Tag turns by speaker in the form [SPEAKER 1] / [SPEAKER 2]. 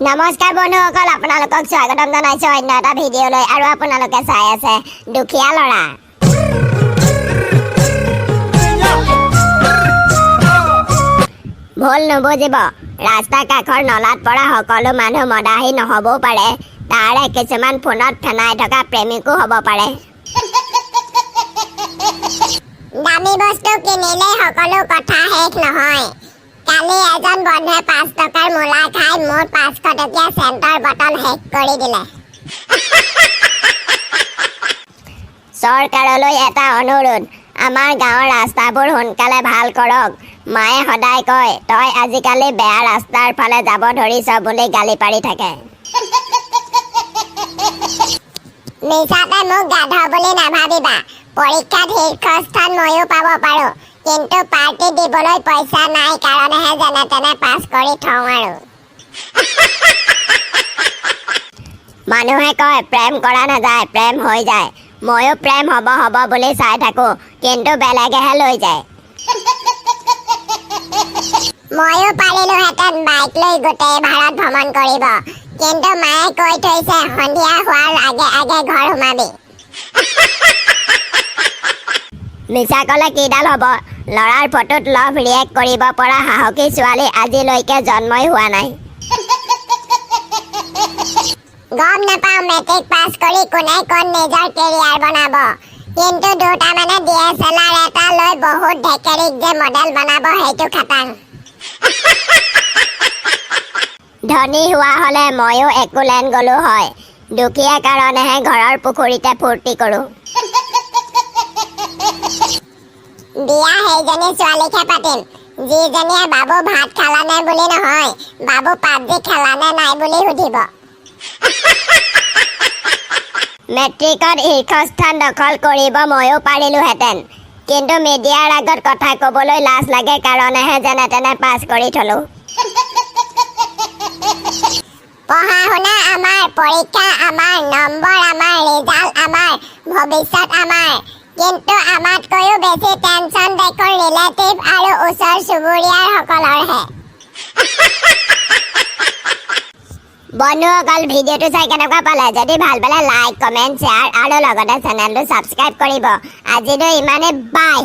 [SPEAKER 1] নমস্কাৰ বন্ধুসকল, আপোনালোকক স্বাগতম জনাইছো অন্য এটা ভিডিঅ'লৈ। আৰু আপোনালোকে চাই আছে দুখীয়া ল'ৰা। ভুল নুবুজিব, ৰাস্তা কাষৰ নলাত পৰা সকলো মানুহ মদাহী নহ'বও পাৰে। তাৰে কিছুমান ফোনত ফেনাই থকা প্ৰেমিকো হ'ব পাৰে। দামী বস্তু কিনিলেই সকলো কথা শেষ নহয়। কালি এজন বন্ধুৱে 5 টকাৰ মূলা খাই মোৰ 500 টকীয়া চেণ্টৰ বটল শেষ কৰি দিলে। চৰকাৰলৈ এটা অনুৰোধ, আমাৰ গাঁৱৰ ৰাস্তাবোৰ সোনকালে ভাল কৰক। মায়ে সদায় কয়, তই আজিকালি বেয়া ৰাস্তাৰ ফালে যাব ধৰিছ বুলি গালি পাৰি থাকে। মিছাতে মোক গাধ বুলি নাভাবিবা। পৰীক্ষাত শীৰ্ষস্থান ময়ো পাব পাৰোঁ, কিন্তু পাৰ্টি দিবলৈ পইচা নাই কাৰণেহে যেনে তেনে পাছ কৰি থওঁ আৰু। মানুহে কয় প্ৰেম কৰা নাযায়, প্ৰেম হৈ যায়। ময়ো প্ৰেম হ'ব বুলি চাই থাকোঁ, কিন্তু বেলেগেহে লৈ যায়। ময়ো পাৰিলোহেঁতেন বাইক লৈ গোটেই ভাৰত ভ্ৰমণ কৰিব, কিন্তু মায়ে কৈ থৈছে সন্ধিয়া হোৱাৰ আগে আগে ঘৰ সোমাবি। মিছা ক'লে কিডাল হ'ব? ল'ৰাৰ ফটোত লভ ৰিয়েক্ট কৰিব পৰা সাহসী ছোৱালী আজিলৈকে জন্মই হোৱা নাই। গম নাপাওঁ মেট্ৰিক পাছ কৰি কোনে কোন নিজৰ কেৰিয়াৰ বনাব, কিন্তু দুটামানে DSLR এটা লৈ বহুত ঢেকেৰিক যে মডেল বনাব সেইটো খাটাং। ধনী হোৱা হ'লে ময়ো একোলেণ্ড গ'লো হয়। দুখীয়া কাৰণেহে ঘৰৰ পুখুৰীতে ফূৰ্তি কৰোঁ। বিয়া সেইজনী ছোৱালীকহে পাতিম যিজনীয়ে বাবু ভাত খালানে বুলি নহয়, বাবু পাবজি খেলানে নাই বুলি সুধিব। মেট্ৰিকত শীৰ্ষস্থান দখল কৰিব ময়ো পাৰিলোহেঁতেন, কিন্তু মিডিয়াৰ আগত কথা ক'বলৈ লাজ লাগে কাৰণেহে যেনে তেনে পাছ কৰি থলোঁ। পঢ়া শুনা আমাৰ, পৰীক্ষা আমাৰ, নম্বৰ আমাৰ, ৰিজাল্ট আমাৰ, ভৱিষ্যত আমাৰ, কিন্তু আমাতকৈও বেছি টেনচন দেখোন ৰিলেটিভ আৰু ওচৰ চুবুৰীয়াৰ সকলৰহে। বন্ধুসকল, ভিডিঅ'টো চাই কেনেকুৱা পালে? যদি ভাল পালে লাইক, কমেণ্ট, শ্বেয়াৰ আৰু লগতে চেনেলটো ছাবস্ক্ৰাইব কৰিব। আজিলৈ ইমানে, বাই।